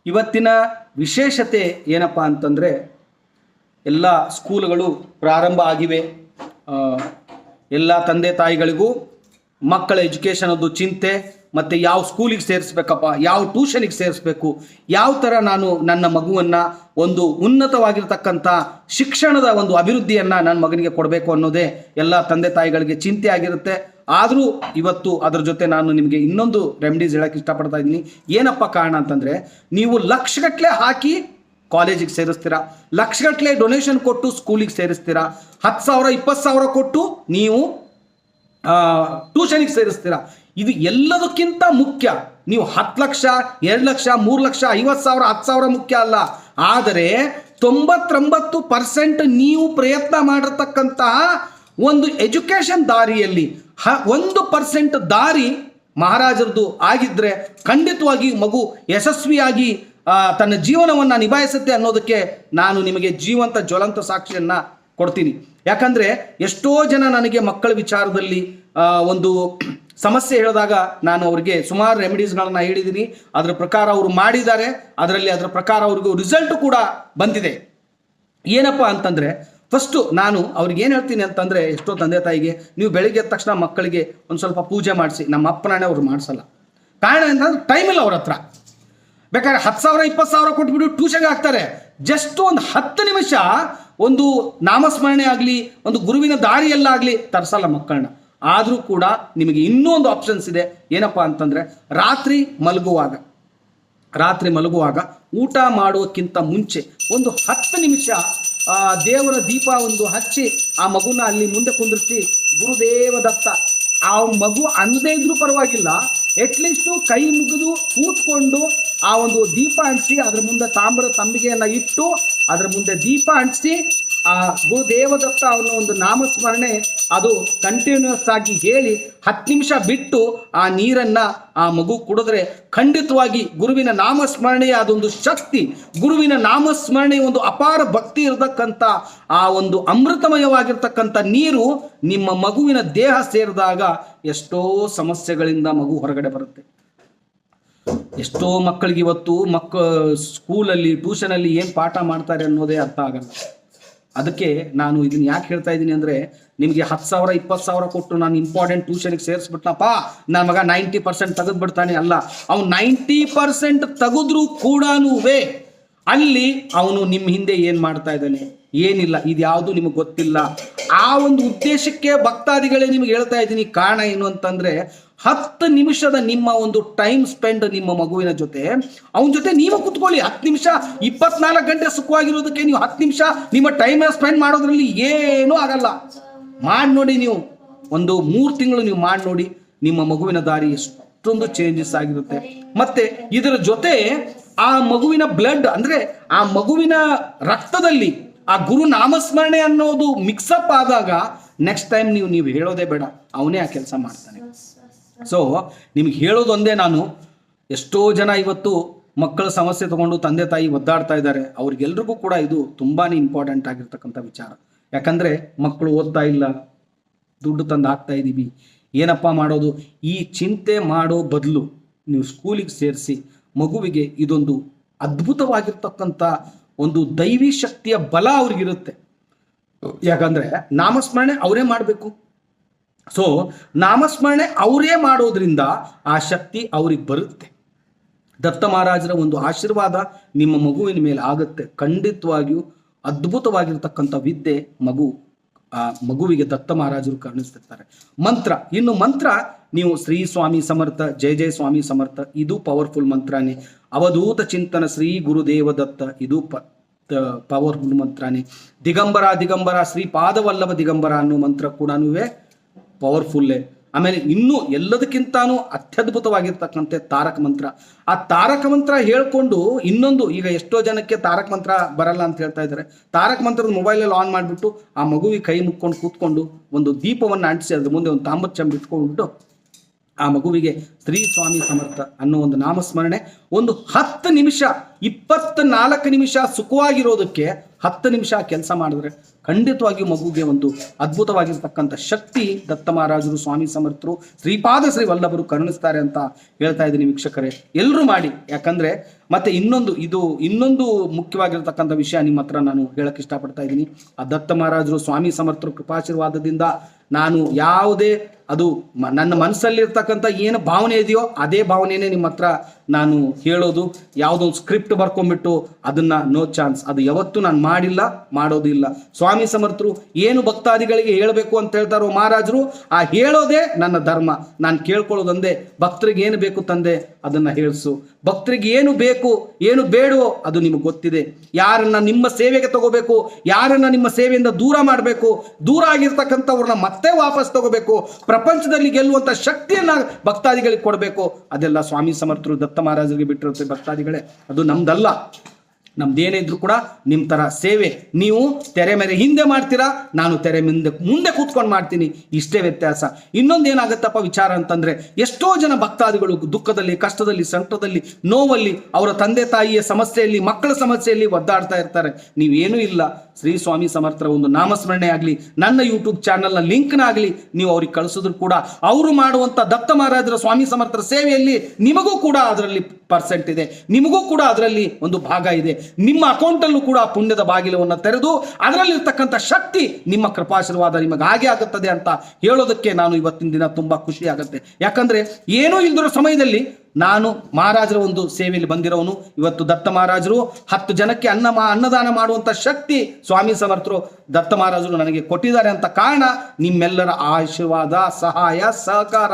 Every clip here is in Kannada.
ಇವತ್ತಿನ ವಿಶೇಷತೆ ಏನಪ್ಪ ಅಂತಂದರೆ ಎಲ್ಲ ಸ್ಕೂಲ್ಗಳು ಪ್ರಾರಂಭ ಆಗಿವೆ. ಎಲ್ಲ ತಂದೆ ತಾಯಿಗಳಿಗೂ ಮಕ್ಕಳ ಎಜುಕೇಷನದ್ದು ಚಿಂತೆ, ಮತ್ತು ಯಾವ ಸ್ಕೂಲಿಗೆ ಸೇರಿಸ್ಬೇಕಪ್ಪ, ಯಾವ ಟ್ಯೂಷನಿಗೆ ಸೇರಿಸ್ಬೇಕು, ಯಾವ ಥರ ನಾನು ನನ್ನ ಮಗುವನ್ನು ಒಂದು ಉನ್ನತವಾಗಿರ್ತಕ್ಕಂಥ ಶಿಕ್ಷಣದ ಒಂದು ಅಭಿವೃದ್ಧಿಯನ್ನು ನನ್ನ ಮಗನಿಗೆ ಕೊಡಬೇಕು ಅನ್ನೋದೇ ಎಲ್ಲ ತಂದೆ ತಾಯಿಗಳಿಗೆ ಚಿಂತೆ ಆಗಿರುತ್ತೆ. ಆದರೂ ಇವತ್ತು ಅದರ ಜೊತೆ ನಾನು ನಿಮಗೆ ಇನ್ನೊಂದು ರೆಮಿಡೀಸ್ ಹೇಳೋಕ್ಕೆ ಇಷ್ಟಪಡ್ತಾ ಇದ್ದೀನಿ. ಏನಪ್ಪ ಕಾರಣ ಅಂತಂದರೆ, ನೀವು ಲಕ್ಷಗಟ್ಟಲೆ ಹಾಕಿ ಕಾಲೇಜಿಗೆ ಸೇರಿಸ್ತೀರಾ, ಲಕ್ಷಗಟ್ಟಲೆ ಡೊನೇಷನ್ ಕೊಟ್ಟು ಸ್ಕೂಲಿಗೆ ಸೇರಿಸ್ತೀರಾ, 10,000 20,000 ಕೊಟ್ಟು ನೀವು ಟ್ಯೂಷನಿಗೆ ಸೇರಿಸ್ತೀರಾ. ಇದು ಎಲ್ಲದಕ್ಕಿಂತ ಮುಖ್ಯ ನೀವು 10 ಲಕ್ಷ 2 ಲಕ್ಷ 3 ಲಕ್ಷ 50,000 10,000 ಮುಖ್ಯ ಅಲ್ಲ. ಆದರೆ 99% ನೀವು ಪ್ರಯತ್ನ ಮಾಡಿರ್ತಕ್ಕಂತಹ ಒಂದು ಎಜುಕೇಷನ್ ದಾರಿಯಲ್ಲಿ 1% ದಾರಿ ಮಹಾರಾಜರದು ಆಗಿದ್ರೆ ಖಂಡಿತವಾಗಿ ಮಗು ಯಶಸ್ವಿಯಾಗಿ ತನ್ನ ಜೀವನವನ್ನು ನಿಭಾಯಿಸುತ್ತೆ ಅನ್ನೋದಕ್ಕೆ ನಾನು ನಿಮಗೆ ಜೀವಂತ ಜ್ವಲಂತ ಸಾಕ್ಷಿಯನ್ನು ಕೊಡ್ತೀನಿ. ಯಾಕಂದರೆ ಎಷ್ಟೋ ಜನ ನನಗೆ ಮಕ್ಕಳ ವಿಚಾರದಲ್ಲಿ ಒಂದು ಸಮಸ್ಯೆ ಹೇಳಿದಾಗ ನಾನು ಅವರಿಗೆ ಸುಮಾರು ರೆಮಿಡೀಸ್ಗಳನ್ನು ಹೇಳಿದ್ದೀನಿ. ಅದರ ಪ್ರಕಾರ ಅವರು ಮಾಡಿದ್ದಾರೆ, ಅದರ ಪ್ರಕಾರ ಅವ್ರಿಗೂ ರಿಸಲ್ಟ್ ಕೂಡ ಬಂದಿದೆ. ಏನಪ್ಪ ಅಂತಂದರೆ, ಫಸ್ಟು ನಾನು ಅವ್ರಿಗೆ ಏನು ಹೇಳ್ತೀನಿ ಅಂತಂದರೆ, ಎಷ್ಟೋ ತಂದೆ ತಾಯಿಗೆ ನೀವು ಬೆಳಿಗ್ಗೆ ಎದ್ದ ತಕ್ಷಣ ಮಕ್ಕಳಿಗೆ ಒಂದು ಸ್ವಲ್ಪ ಪೂಜೆ ಮಾಡಿಸಿ, ನಮ್ಮ ಅಪ್ಪನೇ ಅವ್ರು ಮಾಡಿಸಲ್ಲ. ಕಾರಣ ಅಂತಂದ್ರೆ ಟೈಮ್ ಇಲ್ಲ ಅವ್ರ ಹತ್ರ. ಬೇಕಾದ್ರೆ 10,000 20,000 ಕೊಟ್ಬಿಟ್ಟು ಟ್ಯೂಷನ್ಗೆ ಹಾಕ್ತಾರೆ. ಜಸ್ಟ್ ಒಂದು 10 ನಿಮಿಷ ಒಂದು ನಾಮಸ್ಮರಣೆ ಆಗಲಿ, ಒಂದು ಗುರುವಿನ ದಾರಿಯಲ್ಲಾಗಲಿ ತರಿಸಲ್ಲ ಮಕ್ಕಳನ್ನ. ಆದರೂ ಕೂಡ ನಿಮಗೆ ಇನ್ನೂ ಒಂದು ಆಪ್ಷನ್ಸ್ ಇದೆ. ಏನಪ್ಪ ಅಂತಂದರೆ, ರಾತ್ರಿ ಮಲಗುವಾಗ ಊಟ ಮಾಡೋಕ್ಕಿಂತ ಮುಂಚೆ ಒಂದು 10 ನಿಮಿಷ ದೇವರ ದೀಪ ಒಂದು ಹಚ್ಚಿ ಆ ಮಗುನ ಅಲ್ಲಿ ಮುಂದೆ ಕುಂದಿರಿಸಿ ಗುರುದೇವ ದತ್ತ, ಆ ಮಗು ಅಂದೇ ಇದ್ರೂ ಪರವಾಗಿಲ್ಲ, ಅಟ್ಲೀಸ್ಟು ಕೈ ಮುಗಿದು ಕೂತ್ಕೊಂಡು ಆ ಒಂದು ದೀಪ ಅಂಟಿಸಿ ಅದ್ರ ಮುಂದೆ ತಾಮ್ರ ತಂಬಿಗೆಯನ್ನು ಇಟ್ಟು ಅದ್ರ ಮುಂದೆ ದೀಪ ಅಂಟಿಸಿ ಆ ಗುರುದೇವದತ್ತ ಅವನ ಒಂದು ನಾಮಸ್ಮರಣೆ ಅದು ಕಂಟಿನ್ಯೂಸ್ ಆಗಿ ಹೇಳಿ 10 ನಿಮಿಷ ಬಿಟ್ಟು ಆ ನೀರನ್ನು ಆ ಮಗು ಕುಡಿದ್ರೆ ಖಂಡಿತವಾಗಿ ಗುರುವಿನ ನಾಮಸ್ಮರಣೆಯ ಅದೊಂದು ಶಕ್ತಿ, ಗುರುವಿನ ನಾಮಸ್ಮರಣೆಯ ಒಂದು ಅಪಾರ ಭಕ್ತಿ ಇರತಕ್ಕಂಥ ಆ ಒಂದು ಅಮೃತಮಯವಾಗಿರ್ತಕ್ಕಂಥ ನೀರು ನಿಮ್ಮ ಮಗುವಿನ ದೇಹ ಸೇರಿದಾಗ ಎಷ್ಟೋ ಸಮಸ್ಯೆಗಳಿಂದ ಮಗು ಹೊರಗಡೆ ಬರುತ್ತೆ. ಎಷ್ಟೋ ಮಕ್ಕಳಿಗೆ ಇವತ್ತು ಸ್ಕೂಲಲ್ಲಿ ಟ್ಯೂಷನಲ್ಲಿ ಏನು ಪಾಠ ಮಾಡ್ತಾರೆ ಅನ್ನೋದೇ ಅರ್ಥ ಆಗಲ್ಲ. ಅದಕ್ಕೆ ನಾನು ಇದನ್ನು ಯಾಕೆ ಹೇಳ್ತಾ ಇದ್ದೀನಿ ಅಂದರೆ, ನಿಮಗೆ 10,000 20,000 ಕೊಟ್ಟು ನಾನು ಇಂಪಾರ್ಟೆಂಟ್ ಟ್ಯೂಷನಿಗೆ ಸೇರಿಸ್ಬಿಟ್ನಪ್ಪ, ನನ್ನ ಮಗ 90% ತೆಗೆದುಬಿಡ್ತಾನೆ ಅಲ್ಲ. ಅವನು 90% ತೆಗೆದ್ರೂ ಕೂಡ ಅಲ್ಲಿ ಅವನು ನಿಮ್ಮ ಹಿಂದೆ ಏನು ಮಾಡ್ತಾ ಇದ್ದಾನೆ, ಏನಿಲ್ಲ, ಇದು ಯಾವುದು ನಿಮಗೆ ಗೊತ್ತಿಲ್ಲ. ಆ ಒಂದು ಉದ್ದೇಶಕ್ಕೆ ಭಕ್ತಾದಿಗಳೇ ನಿಮಗೆ ಹೇಳ್ತಾ ಇದ್ದೀನಿ. ಕಾರಣ ಏನು ಅಂತಂದರೆ, 10 ನಿಮಿಷದ ನಿಮ್ಮ ಒಂದು ಟೈಮ್ ಸ್ಪೆಂಡ್ ನಿಮ್ಮ ಮಗುವಿನ ಜೊತೆ, ಅವನ ಜೊತೆ ನೀವು ಕುತ್ಕೊಳ್ಳಿ. 10 ನಿಮಿಷ 24 ಗಂಟೆ ಸುಖವಾಗಿರೋದಕ್ಕೆ ನೀವು 10 ನಿಮಿಷ ನಿಮ್ಮ ಟೈಮ್ ಸ್ಪೆಂಡ್ ಮಾಡೋದ್ರಲ್ಲಿ ಏನೂ ಆಗಲ್ಲ. ಮಾಡಿ ನೋಡಿ, ನೀವು ಒಂದು 3 ತಿಂಗಳು ನೀವು ಮಾಡಿ ನೋಡಿ, ನಿಮ್ಮ ಮಗುವಿನ ದಾರಿ ಎಷ್ಟೊಂದು ಚೇಂಜಸ್ ಆಗಿರುತ್ತೆ. ಮತ್ತೆ ಇದರ ಜೊತೆ ಆ ಮಗುವಿನ ಬ್ಲಡ್ ಅಂದರೆ ಆ ಮಗುವಿನ ರಕ್ತದಲ್ಲಿ ಆ ಗುರು ನಾಮಸ್ಮರಣೆ ಅನ್ನೋದು ಮಿಕ್ಸಪ್ ಆದಾಗ ನೆಕ್ಸ್ಟ್ ಟೈಮ್ ನೀವು ಹೇಳೋದೇ ಬೇಡ, ಅವನೇ ಆ ಕೆಲಸ ಮಾಡ್ತಾನೆ. ಸೊ ನಿಮ್ಗೆ ಹೇಳೋದು ಒಂದೇ, ನಾನು ಎಷ್ಟೋ ಜನ ಇವತ್ತು ಮಕ್ಕಳ ಸಮಸ್ಯೆ ತಗೊಂಡು ತಂದೆ ತಾಯಿ ಒದ್ದಾಡ್ತಾ ಇದ್ದಾರೆ. ಅವ್ರಿಗೆಲ್ರಿಗೂ ಕೂಡ ಇದು ತುಂಬಾ ಇಂಪಾರ್ಟೆಂಟ್ ಆಗಿರ್ತಕ್ಕಂಥ ವಿಚಾರ. ಯಾಕಂದರೆ ಮಕ್ಕಳು ಓದ್ತಾ ಇಲ್ಲ, ದುಡ್ಡು ತಂದು ಹಾಕ್ತಾ ಇದ್ದೀವಿ, ಏನಪ್ಪ ಮಾಡೋದು? ಈ ಚಿಂತೆ ಮಾಡೋ ಬದಲು ನೀವು ಸ್ಕೂಲಿಗೆ ಸೇರಿಸಿ ಮಗುವಿಗೆ ಇದೊಂದು ಅದ್ಭುತವಾಗಿರ್ತಕ್ಕಂಥ ಒಂದು ದೈವಿ ಶಕ್ತಿಯ ಬಲ ಅವ್ರಿಗಿರುತ್ತೆ. ಯಾಕಂದರೆ ನಾಮಸ್ಮರಣೆ ಅವರೇ ಮಾಡಬೇಕು. ಸೊ ನಾಮಸ್ಮರಣೆ ಅವರೇ ಮಾಡೋದ್ರಿಂದ ಆ ಶಕ್ತಿ ಅವ್ರಿಗೆ ಬರುತ್ತೆ. ದತ್ತ ಮಹಾರಾಜರ ಒಂದು ಆಶೀರ್ವಾದ ನಿಮ್ಮ ಮಗುವಿನ ಮೇಲೆ ಆಗುತ್ತೆ. ಖಂಡಿತವಾಗಿಯೂ ಅದ್ಭುತವಾಗಿರ್ತಕ್ಕಂಥ ವಿದ್ಯೆ ಮಗುವಿಗೆ ದತ್ತ ಮಹಾರಾಜರು ಕರುಣಿಸ್ತಿರ್ತಾರೆ. ಇನ್ನು ಮಂತ್ರ ನೀವು ಶ್ರೀ ಸ್ವಾಮಿ ಸಮರ್ಥ, ಜಯ ಜಯ ಸ್ವಾಮಿ ಸಮರ್ಥ, ಇದು ಪವರ್ಫುಲ್ ಮಂತ್ರನೇ. ಅವಧೂತ ಚಿಂತನ ಶ್ರೀ ಗುರುದೇವ ದತ್ತ, ಇದು ಪವರ್ಫುಲ್ ಮಂತ್ರನೇ. ದಿಗಂಬರ ಶ್ರೀ ಪಾದವಲ್ಲಭ ದಿಗಂಬರ ಅನ್ನೋ ಮಂತ್ರ ಕೂಡ ಪವರ್ಫುಲ್ಲೇ. ಆಮೇಲೆ ಇನ್ನೂ ಎಲ್ಲದಕ್ಕಿಂತಾನು ಅತ್ಯದ್ಭುತವಾಗಿರ್ತಕ್ಕಂಥ ತಾರಕ ಮಂತ್ರ. ಆ ತಾರಕ ಮಂತ್ರ ಹೇಳ್ಕೊಂಡು ಇನ್ನೊಂದು, ಈಗ ಎಷ್ಟೋ ಜನಕ್ಕೆ ತಾರಕ ಮಂತ್ರ ಬರಲ್ಲ ಅಂತ ಹೇಳ್ತಾ ಇದ್ದಾರೆ. ತಾರಕ ಮಂತ್ರದ ಮೊಬೈಲಲ್ಲಿ ಆನ್ ಮಾಡಿಬಿಟ್ಟು ಆ ಮಗುವಿಗೆ ಕೈ ಮುಕ್ಕೊಂಡು ಕೂತ್ಕೊಂಡು ಒಂದು ದೀಪವನ್ನು ಅಂಟಿಸಿ ಅದ್ರ ಮುಂದೆ ಒಂದು ತಾಮ್ರದ ಚಂಬು ಇಟ್ಕೊಂಡ್ಬಿಟ್ಟು ಆ ಮಗುವಿಗೆ ಶ್ರೀ ಸ್ವಾಮಿ ಸಮರ್ಥ ಅನ್ನೋ ಒಂದು ನಾಮಸ್ಮರಣೆ ಒಂದು 10 ನಿಮಿಷ 24 ನಿಮಿಷ ಸುಖವಾಗಿರೋದಕ್ಕೆ 10 ನಿಮಿಷ ಕೆಲಸ ಮಾಡಿದ್ರೆ ಖಂಡಿತವಾಗಿಯೂ ಮಗುಗೆ ಒಂದು ಅದ್ಭುತವಾಗಿರ್ತಕ್ಕಂಥ ಶಕ್ತಿ ದತ್ತ ಮಹಾರಾಜರು, ಸ್ವಾಮಿ ಸಮರ್ಥರು, ಶ್ರೀಪಾದ ಶ್ರೀ ವಲ್ಲಭರು ಕರುಣಿಸ್ತಾರೆ ಅಂತ ಹೇಳ್ತಾ ಇದ್ದೀನಿ ವೀಕ್ಷಕರೇ. ಎಲ್ಲರೂ ಮಾಡಿ. ಯಾಕಂದ್ರೆ ಮತ್ತೆ ಇನ್ನೊಂದು ಮುಖ್ಯವಾಗಿರ್ತಕ್ಕಂಥ ವಿಷಯ ನಿಮ್ಮ ಹತ್ರ ನಾನು ಹೇಳಕ್ ಇಷ್ಟಪಡ್ತಾ ಇದ್ದೀನಿ. ಆ ದತ್ತ ಮಹಾರಾಜರು, ಸ್ವಾಮಿ ಸಮರ್ಥರು ಕೃಪಾಶೀರ್ವಾದದಿಂದ ನಾನು ಯಾವುದೇ ಅದು ನನ್ನ ಮನಸ್ಸಲ್ಲಿರ್ತಕ್ಕಂಥ ಏನು ಭಾವನೆ ಇದೆಯೋ ಅದೇ ಭಾವನೆನೇ ನಿಮ್ಮ ಹತ್ರ ನಾನು ಹೇಳೋದು. ಯಾವುದೋ ಒಂದು ಸ್ಕ್ರಿಪ್ಟ್ ಬರ್ಕೊಂಡ್ಬಿಟ್ಟು ಅದನ್ನ ನೋ ಚಾನ್ಸ್, ಅದು ಯಾವತ್ತೂ ನಾನು ಮಾಡಿಲ್ಲ, ಮಾಡೋದು ಇಲ್ಲ. ಸ್ವಾಮಿ ಸಮರ್ಥರು ಏನು ಭಕ್ತಾದಿಗಳಿಗೆ ಹೇಳಬೇಕು ಅಂತ ಹೇಳ್ತಾರೋ ಮಹಾರಾಜರು, ಆ ಹೇಳೋದೇ ನನ್ನ ಧರ್ಮ. ನಾನು ಕೇಳ್ಕೊಳ್ಳೋದಂದೇ, ಭಕ್ತರಿಗೆ ಏನು ಬೇಕು ತಂದೆ ಅದನ್ನ ಹೇಳಿಸು, ಭಕ್ತರಿಗೆ ಏನು ಬೇಕು ಏನು ಬೇಡವೋ ಅದು ನಿಮಗೆ ಗೊತ್ತಿದೆ. ಯಾರನ್ನ ನಿಮ್ಮ ಸೇವೆಗೆ ತಗೋಬೇಕು, ಯಾರನ್ನ ನಿಮ್ಮ ಸೇವೆಯಿಂದ ದೂರ ಮಾಡಬೇಕು, ದೂರ ಆಗಿರ್ತಕ್ಕಂಥವ್ರನ್ನ ಮತ್ತೆ ವಾಪಸ್ ತಗೋಬೇಕು, ಪ್ರಪಂಚದಲ್ಲಿ ಗೆಲ್ಲುವಂತ ಶಕ್ತಿಯನ್ನ ಭಕ್ತಾದಿಗಳಿಗೆ ಕೊಡಬೇಕು, ಅದೆಲ್ಲ ಸ್ವಾಮಿ ಸಮರ್ಥರು ದತ್ತ ಮಹಾರಾಜರಿಗೆ ಬಿಟ್ಟಿರುತ್ತೆ ಭಕ್ತಾದಿಗಳೇ. ಅದು ನಮ್ದಲ್ಲ. ನಮ್ದೇನೇ ಇದ್ರು ಕೂಡ ನಿಮ್ಮ ತರ ಸೇವೆ ನೀವು ತೆರೆ ಮೇಲೆ ಹಿಂದೆ ಮಾಡ್ತೀರಾ, ನಾನು ತೆರೆ ಮುಂದೆ ಕೂತ್ಕೊಂಡು ಮಾಡ್ತೀನಿ, ಇಷ್ಟೇ ವ್ಯತ್ಯಾಸ. ಇನ್ನೊಂದು ಏನಾಗತ್ತಪ್ಪ ವಿಚಾರ ಅಂತಂದ್ರೆ, ಎಷ್ಟೋ ಜನ ಭಕ್ತಾದಿಗಳು ದುಃಖದಲ್ಲಿ, ಕಷ್ಟದಲ್ಲಿ, ಸಂಕಟದಲ್ಲಿ, ನೋವಲ್ಲಿ, ಅವರ ತಂದೆ ತಾಯಿಯ ಸಮಸ್ಯೆಯಲ್ಲಿ, ಮಕ್ಕಳ ಸಮಸ್ಯೆಯಲ್ಲಿ ಒದ್ದಾಡ್ತಾ ಇರ್ತಾರೆ. ನೀವೇನೂ ಇಲ್ಲ, ಶ್ರೀ ಸ್ವಾಮಿ ಸಮರ್ಥರ ಒಂದು ನಾಮಸ್ಮರಣೆ ಆಗಲಿ, ನನ್ನ ಯೂಟ್ಯೂಬ್ ಚಾನಲ್ನ ಲಿಂಕ್ನ ಆಗಲಿ ನೀವು ಅವ್ರಿಗೆ ಕಳಿಸಿದ್ರು ಕೂಡ ಅವರು ಮಾಡುವಂಥ ದತ್ತ ಮಹಾರಾಜರ, ಸ್ವಾಮಿ ಸಮರ್ಥರ ಸೇವೆಯಲ್ಲಿ ನಿಮಗೂ ಕೂಡ ಅದರಲ್ಲಿ ಪರ್ಸೆಂಟ್ ಇದೆ, ನಿಮಗೂ ಕೂಡ ಅದರಲ್ಲಿ ಒಂದು ಭಾಗ ಇದೆ. ನಿಮ್ಮ ಅಕೌಂಟಲ್ಲೂ ಕೂಡ ಪುಣ್ಯದ ಬಾಗಿಲವನ್ನು ತೆರೆದು ಅದರಲ್ಲಿರ್ತಕ್ಕಂಥ ಶಕ್ತಿ ನಿಮ್ಮ ಕೃಪಾಶೀರ್ವಾದ ನಿಮಗೆ ಹಾಗೆ ಆಗುತ್ತದೆ ಅಂತ ಹೇಳೋದಕ್ಕೆ ನಾನು ಇವತ್ತಿನ ದಿನ ತುಂಬಾ ಖುಷಿ ಆಗುತ್ತೆ. ಯಾಕಂದ್ರೆ ಏನೂ ಇಲ್ದಿರೋ ಸಮಯದಲ್ಲಿ ನಾನು ಮಹಾರಾಜರ ಒಂದು ಸೇವೆಯಲ್ಲಿ ಬಂದಿರೋನು. ಇವತ್ತು ದತ್ತ ಮಹಾರಾಜರು 10 ಜನಕ್ಕೆ ಅನ್ನದಾನ ಮಾಡುವಂತ ಶಕ್ತಿ ಸ್ವಾಮಿ ಸಮರ್ಥರು ದತ್ತ ಮಹಾರಾಜರು ನನಗೆ ಕೊಟ್ಟಿದ್ದಾರೆ ಅಂತ ಕಾರಣ ನಿಮ್ಮೆಲ್ಲರ ಆಶೀರ್ವಾದ, ಸಹಾಯ, ಸಹಕಾರ,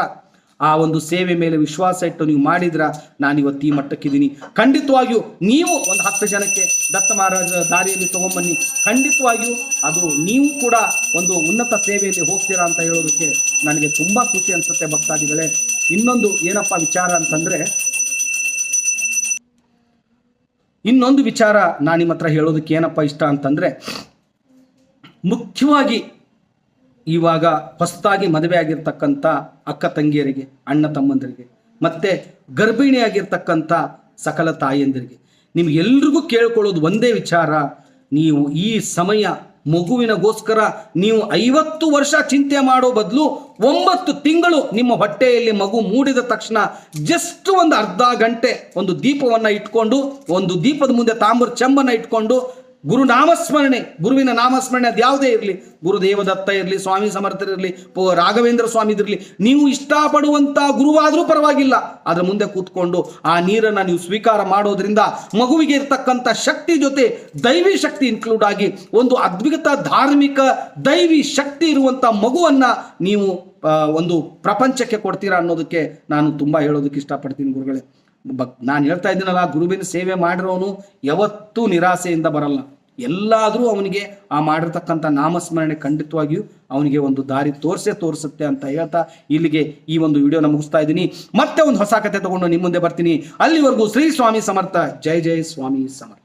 ಆ ಒಂದು ಸೇವೆ ಮೇಲೆ ವಿಶ್ವಾಸ ಇಟ್ಟು ನೀವು ಮಾಡಿದ್ರ ನಾನು ಇವತ್ತು ಈ ಮಟ್ಟಕ್ಕಿದ್ದೀನಿ. ಖಂಡಿತವಾಗಿಯೂ ನೀವು ಒಂದು 10 ಜನಕ್ಕೆ ದತ್ತ ಮಹಾರಾಜರ ದಾರಿಯಲ್ಲಿ ತಗೊಂಬನ್ನಿ, ಖಂಡಿತವಾಗಿಯೂ ಅದು ನೀವು ಕೂಡ ಒಂದು ಉನ್ನತ ಸೇವೆಯಲ್ಲಿ ಹೋಗ್ತೀರಾ ಅಂತ ಹೇಳೋದಕ್ಕೆ ನನಗೆ ತುಂಬಾ ಖುಷಿ ಅನ್ಸುತ್ತೆ ಭಕ್ತಾದಿಗಳೇ. ಇನ್ನೊಂದು ಏನಪ್ಪ ವಿಚಾರ ಅಂತಂದ್ರೆ, ಇನ್ನೊಂದು ವಿಚಾರ ನಾನು ನಿಮ್ಮ ಹತ್ರ ಹೇಳೋದಕ್ಕೆ ಏನಪ್ಪ ಇಷ್ಟ ಅಂತಂದ್ರೆ, ಮುಖ್ಯವಾಗಿ ಇವಾಗ ಹೊಸದಾಗಿ ಮದುವೆ ಆಗಿರ್ತಕ್ಕಂಥ ಅಕ್ಕ ತಂಗಿಯರಿಗೆ, ಅಣ್ಣ ತಮ್ಮಂದರಿಗೆ, ಮತ್ತೆ ಗರ್ಭಿಣಿಯಾಗಿರ್ತಕ್ಕಂಥ ಸಕಲ ತಾಯಿಯಂದಿರಿಗೆ ನಿಮ್ಗೆಲ್ರಿಗೂ ಕೇಳ್ಕೊಳ್ಳೋದು ಒಂದೇ ವಿಚಾರ. ನೀವು ಈ ಸಮಯ ಮಗುವಿನಗೋಸ್ಕರ ನೀವು 50 ವರ್ಷ ಚಿಂತೆ ಮಾಡೋ ಬದಲು 9 ತಿಂಗಳು ನಿಮ್ಮ ಹೊಟ್ಟೆಯಲ್ಲಿ ಮಗು ಮೂಡಿದ ತಕ್ಷಣ ಜಸ್ಟ್ ಒಂದು ಅರ್ಧ ಗಂಟೆ ಒಂದು ದೀಪವನ್ನ ಇಟ್ಕೊಂಡು, ಒಂದು ದೀಪದ ಮುಂದೆ ತಾಮ್ರ ಚೆಂಬನ್ನ ಇಟ್ಕೊಂಡು ಗುರುವಿನ ನಾಮಸ್ಮರಣೆ ಅದು ಯಾವುದೇ ಇರಲಿ, ಗುರುದೇವದತ್ತ ಇರಲಿ, ಸ್ವಾಮಿ ಸಮರ್ಥರಿರಲಿ, ರಾಘವೇಂದ್ರ ಸ್ವಾಮಿದಿರಲಿ, ನೀವು ಇಷ್ಟಪಡುವಂತ ಗುರುವಾದರೂ ಪರವಾಗಿಲ್ಲ, ಅದರ ಮುಂದೆ ಕೂತ್ಕೊಂಡು ಆ ನೀರನ್ನ ನೀವು ಸ್ವೀಕಾರ ಮಾಡೋದ್ರಿಂದ ಮಗುವಿಗೆ ಇರ್ತಕ್ಕಂಥ ಶಕ್ತಿ ಜೊತೆ ದೈವಿ ಶಕ್ತಿ ಇನ್ಕ್ಲೂಡ್ ಆಗಿ ಒಂದು ಅದ್ಭುತ ಧಾರ್ಮಿಕ ದೈವಿ ಶಕ್ತಿ ಇರುವಂತ ಮಗುವನ್ನ ನೀವು ಒಂದು ಪ್ರಪಂಚಕ್ಕೆ ಕೊಡ್ತೀರಾ ಅನ್ನೋದಕ್ಕೆ ನಾನು ತುಂಬಾ ಹೇಳೋದಕ್ಕೆ ಇಷ್ಟಪಡ್ತೀನಿ ಗುರುಗಳೇ. ನಾನು ಹೇಳ್ತಾ ಇದ್ದೀನಲ್ಲ, ಗುರುವಿನ ಸೇವೆ ಮಾಡಿರೋನು ಯಾವತ್ತೂ ನಿರಾಸೆಯಿಂದ ಬರಲ್ಲ. ಎಲ್ಲಾದರೂ ಅವನಿಗೆ ಆ ಮಾಡಿರ್ತಕ್ಕಂಥ ನಾಮಸ್ಮರಣೆ ಖಂಡಿತವಾಗಿಯೂ ಅವನಿಗೆ ಒಂದು ದಾರಿ ತೋರಿಸುತ್ತೆ ಅಂತ ಹೇಳ್ತಾ ಇಲ್ಲಿಗೆ ಈ ಒಂದು ವಿಡಿಯೋನ ಮುಗಿಸ್ತಾ ಇದ್ದೀನಿ. ಮತ್ತೆ ಒಂದು ಹೊಸ ಕತೆ ತಗೊಂಡು ನಿಮ್ಮ ಮುಂದೆ ಬರ್ತೀನಿ. ಅಲ್ಲಿವರೆಗೂ ಶ್ರೀ ಸ್ವಾಮಿ ಸಮರ್ಥ. ಜೈ ಜೈ ಸ್ವಾಮಿ ಸಮರ್ಥ.